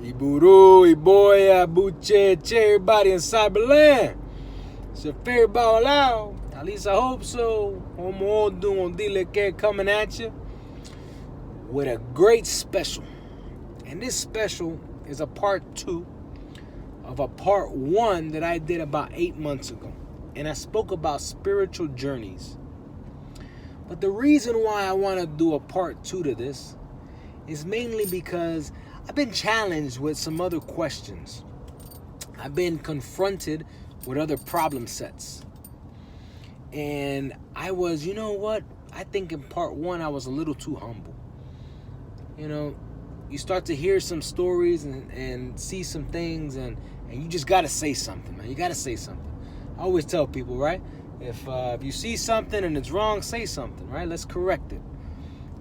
Iburu, Iboya, Buche, everybody in Cyberland. It's your favorite Palo. At least I hope so. Homo Odu Dile Ke coming at you with a great special. And this special is a part 2 of a part 1 that I did about 8 months ago. And I spoke about spiritual journeys. But the reason why I want to do a part 2 to this is mainly because I've been challenged with some other questions. I've been confronted with other problem sets. And I was, you know what? I think in part 1 I was a little too humble. You know, you start to hear some stories and see some things and you just got to say something, man. You got to say something. I always tell people, right? If you see something and it's wrong, say something, right? Let's correct it.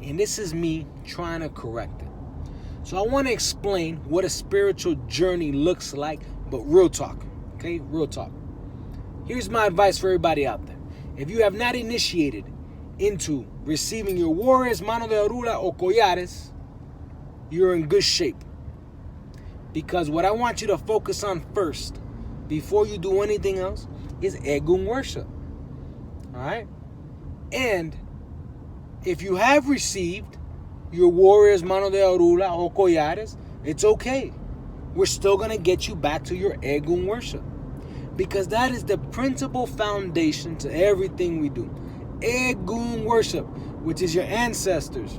And this is me trying to correct it. So I want to explain what a spiritual journey looks like, but real talk, okay? Real talk. Here's my advice for everybody out there. If you have not initiated into receiving your warriors, mano de orula, or collares, you're in good shape. Because what I want you to focus on first, before you do anything else, is Egun worship. All right? And if you have received your warriors, mano de orula, or collares, it's okay. We're still going to get you back to your Egun worship. Because that is the principal foundation to everything we do. Egun worship, which is your ancestors.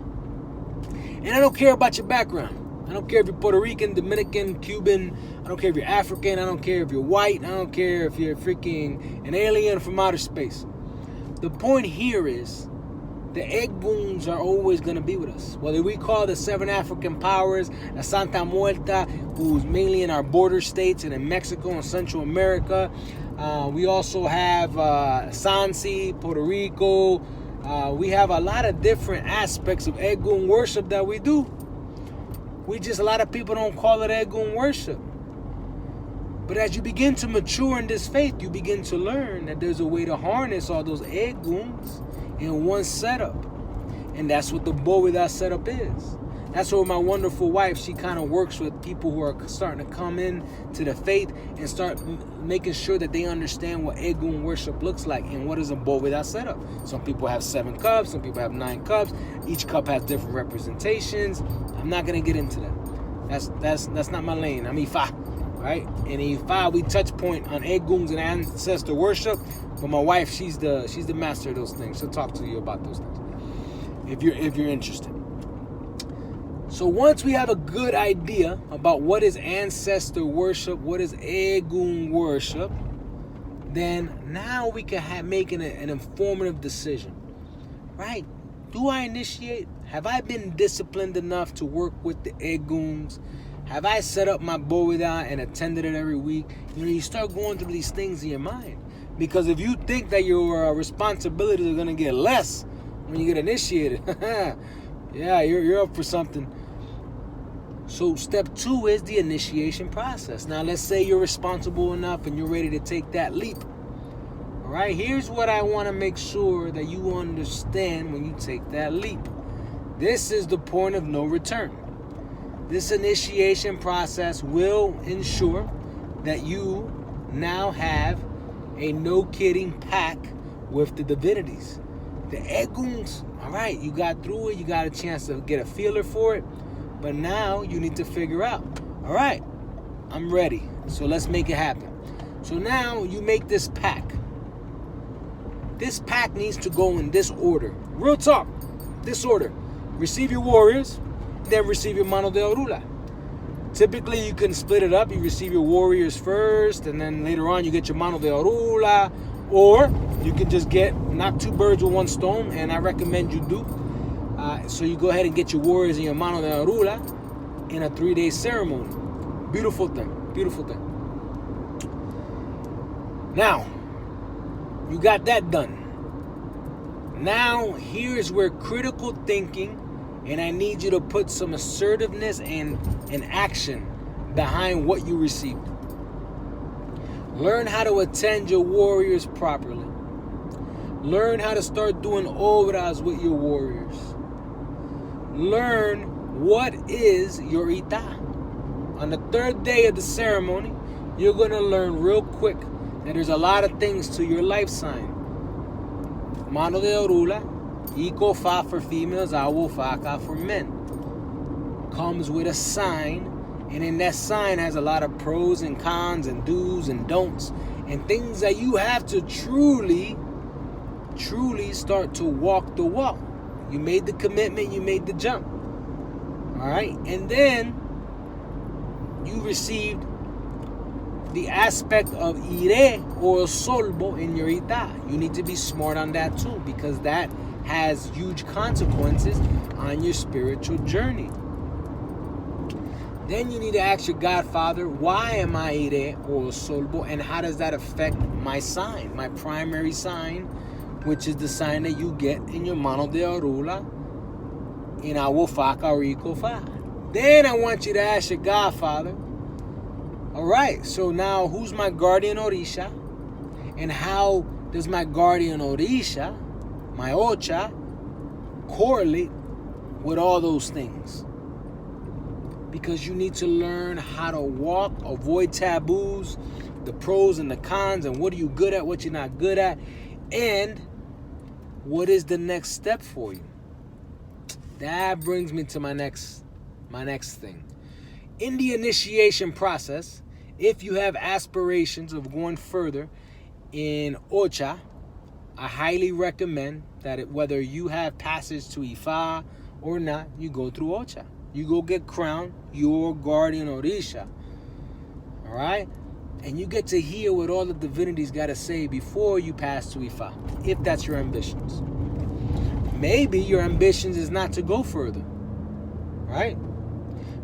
And I don't care about your background. I don't care if you're Puerto Rican, Dominican, Cuban. I don't care if you're African. I don't care if you're white. I don't care if you're freaking an alien from outer space. The point here is the Eguns are always going to be with us. Whether we call the 7 African powers, la Santa Muerta, who's mainly in our border states and in Mexico and Central America. We also have Sansi, Puerto Rico. We have a lot of different aspects of Egun worship that we do. A lot of people don't call it Egun worship. But as you begin to mature in this faith, you begin to learn that there's a way to harness all those Eguns in one setup. And that's what the Bovida setup is. That's where my wonderful wife, she kind of works with people who are starting to come in to the faith and start making sure that they understand what Egun worship looks like and what is a Bovida setup. Some people have 7 cups, some people have 9 cups. Each cup has different representations. I'm not going to get into that. That's not my lane. I'm Ifa, right? And Ifa, we touch point on Eguns and ancestor worship. But my wife, she's the master of those things. She'll talk to you about those things if you're interested. So once we have a good idea about what is ancestor worship, what is Egun worship, then now we can make an informative decision, right? Do I initiate? Have I been disciplined enough to work with the Eguns? Have I set up my Bovida and attended it every week? You know, you start going through these things in your mind. Because if you think that your responsibilities are going to get less when you get initiated, yeah, you're up for something. So step 2 is the initiation process. Now let's say you're responsible enough and you're ready to take that leap. All right, here's what I want to make sure that you understand when you take that leap. This is the point of no return. This initiation process will ensure that you now have a no-kidding pact with the divinities. The Eguns, all right, you got through it. You got a chance to get a feeler for it. But now you need to figure out, all right, I'm ready. So let's make it happen. So now you make this pact. This pact needs to go in this order. Real talk, this order. Receive your warriors, then receive your mano de orula. Typically, you can split it up. You receive your warriors first, and then later on, you get your mano de orula. Or you can just knock 2 birds with 1 stone, and I recommend you do. So you go ahead and get your warriors and your mano de orula in a 3-day ceremony. Beautiful thing. Beautiful thing. Now, you got that done. Now, here's where critical thinking, and I need you to put some assertiveness and action behind what you received. Learn how to attend your warriors properly. Learn how to start doing obras with your warriors. Learn what is your ita. On the third day of the ceremony, you're going to learn real quick that there's a lot of things to your life sign. Mano de Orula, Iko Fa for females, Awo Faka for men. Comes with a sign, and in that sign has a lot of pros and cons and do's and don'ts and things that you have to truly start to walk the walk. You made the commitment, you made the jump. All right, and then you received the aspect of ire or solbo in your ita. You need to be smart on that too, because that has huge consequences on your spiritual journey. Then you need to ask your Godfather, why am I ire or solbo, and how does that affect my sign, my primary sign, which is the sign that you get in your mano de orula, in Awofaka or Ikofa. Then I want you to ask your Godfather, all right, so now who's my guardian Orisha? And how does my guardian Orisha, my Ocha, correlate with all those things? Because you need to learn how to walk, avoid taboos, the pros and the cons, and what are you good at, what you're not good at, and what is the next step for you. That brings me to my next thing. In the initiation process, if you have aspirations of going further in Ocha, I highly recommend that whether you have passage to Ifa or not, you go through Ocha. You go get crowned your guardian Orisha. All right? And you get to hear what all the divinities got to say before you pass to Ifa, if that's your ambitions. Maybe your ambitions is not to go further, right?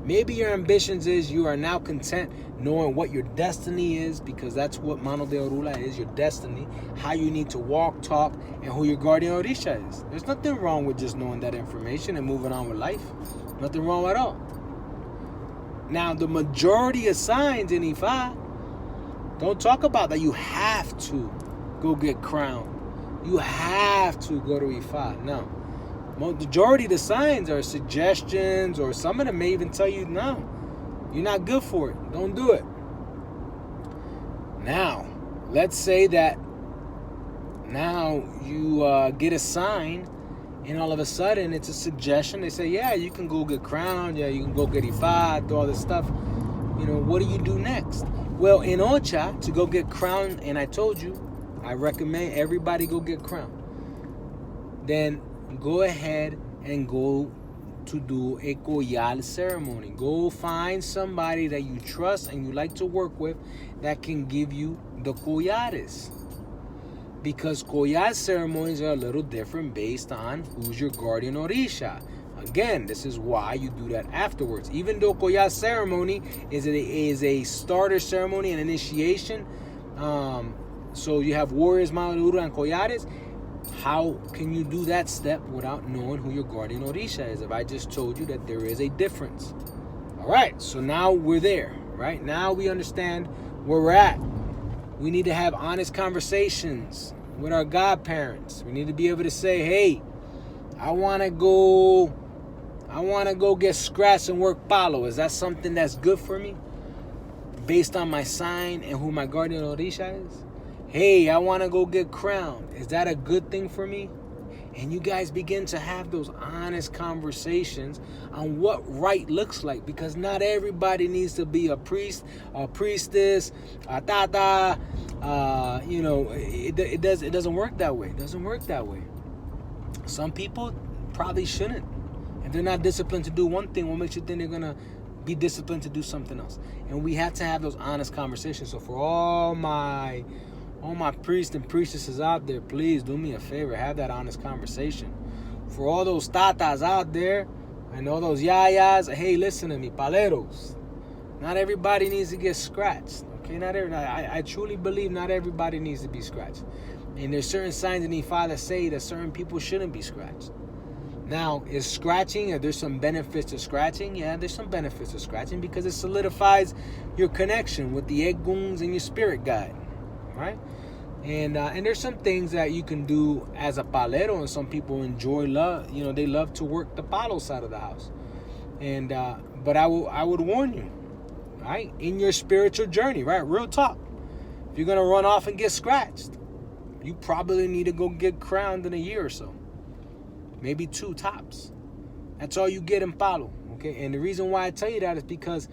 Maybe your ambitions is you are now content knowing what your destiny is, because that's what Mano de Orula is, your destiny, how you need to walk, talk, and who your guardian Orisha is. There's nothing wrong with just knowing that information and moving on with life. Nothing wrong at all. Now, the majority of signs in Ifa don't talk about that you have to go get crowned. You have to go to Ifa. No. Majority of the signs are suggestions, or some of them may even tell you, no, you're not good for it. Don't do it. Now, let's say that now you get a sign, and all of a sudden it's a suggestion. They say, yeah, you can go get crowned. Yeah, you can go get Ifa, do all this stuff. You know, what do you do next? Well, in Ocha, to go get crowned, and I told you, I recommend everybody go get crowned. Then go ahead and go to do a koyal ceremony. Go find somebody that you trust and you like to work with that can give you the koyares. Because koyal ceremonies are a little different based on who's your guardian Orisha. Again, this is why you do that afterwards. Even though koyal ceremony is a starter ceremony, an initiation, so you have warriors, Mamadura, and koyares. How can you do that step without knowing who your guardian Orisha is? If I just told you that there is a difference. All right, so now we're there, right? Now we understand where we're at. We need to have honest conversations with our godparents. We need to be able to say, hey, I want to go get scratched and work Palo. Is that something that's good for me? Based on my sign and who my guardian Orisha is? Hey, I want to go get crowned. Is that a good thing for me? And you guys begin to have those honest conversations on what right looks like, because not everybody needs to be a priest, a priestess, a tata. It doesn't work that way. It doesn't work that way. Some people probably shouldn't. If they're not disciplined to do one thing, what makes you think they're gonna be disciplined to do something else? And we have to have those honest conversations. So for all my priests and priestesses out there, please do me a favor, have that honest conversation. For all those tatas out there and all those yayas, hey, listen to me, paleros. Not everybody needs to get scratched. Okay, I truly believe not everybody needs to be scratched. And there's certain signs in Ifa that say that certain people shouldn't be scratched. Now, is scratching, are there some benefits to scratching? Yeah, there's some benefits to scratching because it solidifies your connection with the Eguns and your spirit guide. Right? And there's some things that you can do as a palero, and some people they love to work the palo side of the house. And but I would warn you, right? In your spiritual journey, right? Real talk. If you're going to run off and get scratched, you probably need to go get crowned in a year or so. Maybe 2 tops. That's all you get in Palo, okay? And the reason why I tell you that is because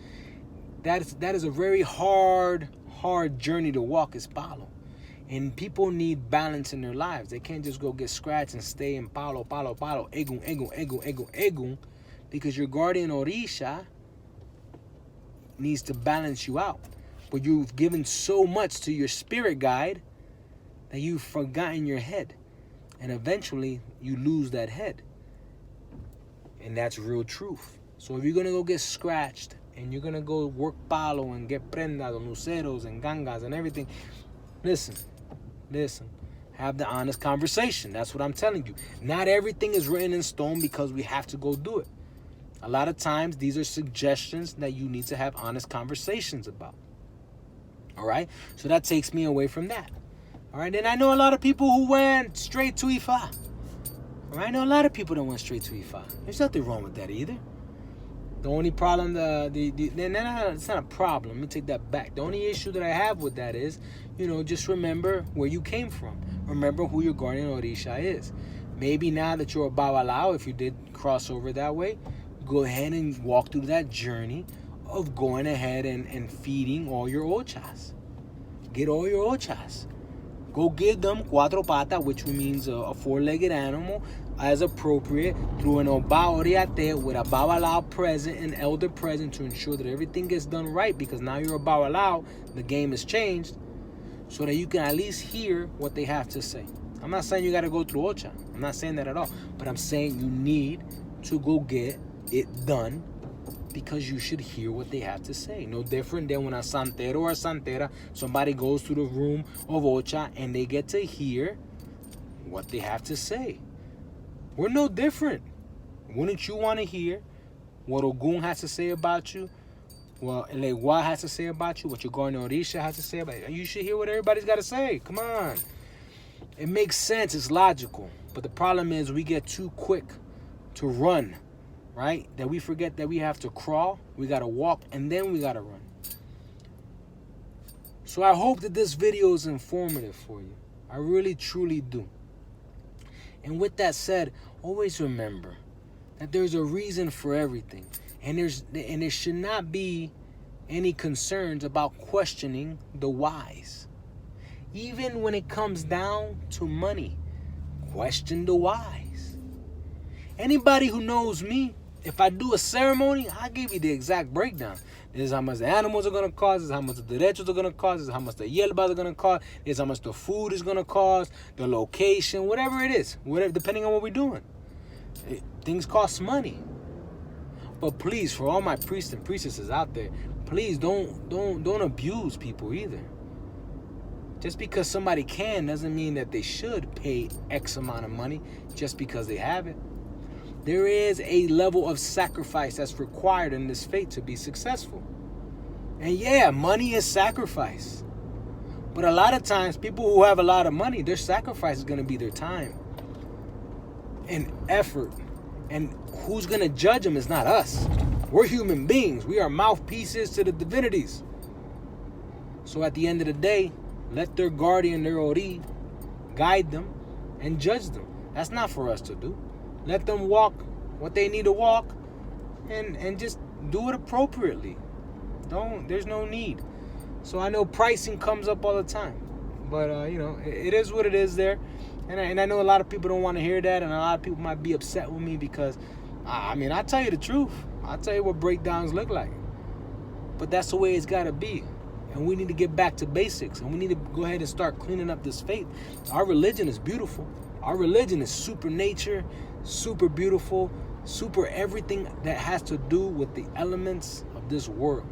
that is a very hard journey to walk is Palo. And people need balance in their lives. They can't just go get scratched and stay in Palo, Egun, because your guardian Orisha needs to balance you out. But you've given so much to your spirit guide that you've forgotten your head. And eventually, you lose that head. And that's real truth. So if you're going to go get scratched and you're going to go work Palo and get prendas and luceros and gangas and everything, listen. Have the honest conversation. That's what I'm telling you. Not everything is written in stone because we have to go do it. A lot of times, these are suggestions that you need to have honest conversations about. All right? So that takes me away from that. All right? And I know a lot of people who went straight to Ifa. All right? I know a lot of people that went straight to Ifa. There's nothing wrong with that either. The only problem, it's not a problem. Let me take that back. The only issue that I have with that is, just remember where you came from. Remember who your guardian Orisha is. Maybe now that you're a Babalao, if you did cross over that way, go ahead and walk through that journey of going ahead and feeding all your ochas. Get all your ochas. Go give them cuatro pata, which means a 4-legged animal, as appropriate, through an oba oriate with a babalao present, an elder present, to ensure that everything gets done right, because now you're a babalao, the game has changed, so that you can at least hear what they have to say. I'm not saying you got to go through ocha. I'm not saying that at all. But I'm saying you need to go get it done, because you should hear what they have to say. No different than when a santero or a santera, somebody goes to the room of Ocha and they get to hear what they have to say. We're no different. Wouldn't you want to hear what Ogun has to say about you? What Elewa has to say about you? What your guardian Orisha has to say about you? You should hear what everybody's got to say. Come on. It makes sense. It's logical. But the problem is we get too quick to run. Right? That we forget that we have to crawl, we got to walk, and then we got to run. So I hope that this video is informative for you. I really, truly do. And with that said, always remember that there's a reason for everything. And there should not be any concerns about questioning the whys. Even when it comes down to money, question the whys. Anybody who knows me, if I do a ceremony, I'll give you the exact breakdown. This is how much the animals are going to cost. This is how much the derechos are going to cost. This is how much the hierbas are going to cost. This is how much the food is going to cost. The location, whatever it is. Whatever, depending on what we're doing. Things cost money. But please, for all my priests and priestesses out there, please don't abuse people either. Just because somebody can doesn't mean that they should pay X amount of money just because they have it. There is a level of sacrifice that's required in this faith to be successful. And yeah, money is sacrifice. But a lot of times, people who have a lot of money, their sacrifice is going to be their time and effort. And who's going to judge them is not us. We're human beings. We are mouthpieces to the divinities. So at the end of the day, let their guardian, their Ori, guide them and judge them. That's not for us to do. Let them walk what they need to walk and just do it appropriately. There's no need. So I know pricing comes up all the time. But, it is what it is there. And I know a lot of people don't want to hear that. And a lot of people might be upset with me because, I tell you the truth. I'll tell you what breakdowns look like. But that's the way it's got to be. And we need to get back to basics. And we need to go ahead and start cleaning up this faith. Our religion is beautiful. Our religion is super nature, super beautiful, super everything that has to do with the elements of this world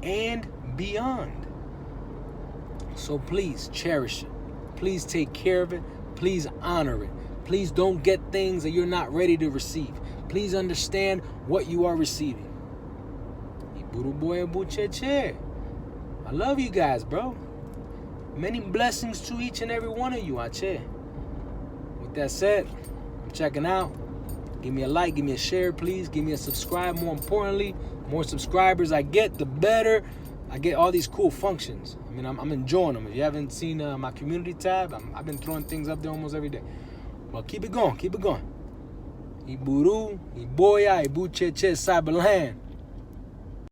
and beyond. So please cherish it. Please take care of it. Please honor it. Please don't get things that you're not ready to receive. Please understand what you are receiving. I love you guys, bro. Many blessings to each and every one of you, Ache. With that said, I'm checking out. Give me a like, give me a share, please. Give me a subscribe. More importantly, more subscribers I get, the better. I get all these cool functions. I mean, I'm enjoying them. If you haven't seen my community tab, I've been throwing things up there almost every day. Well, keep it going, keep it going. Iburu, Iboya, Ibucheche, Cyberland.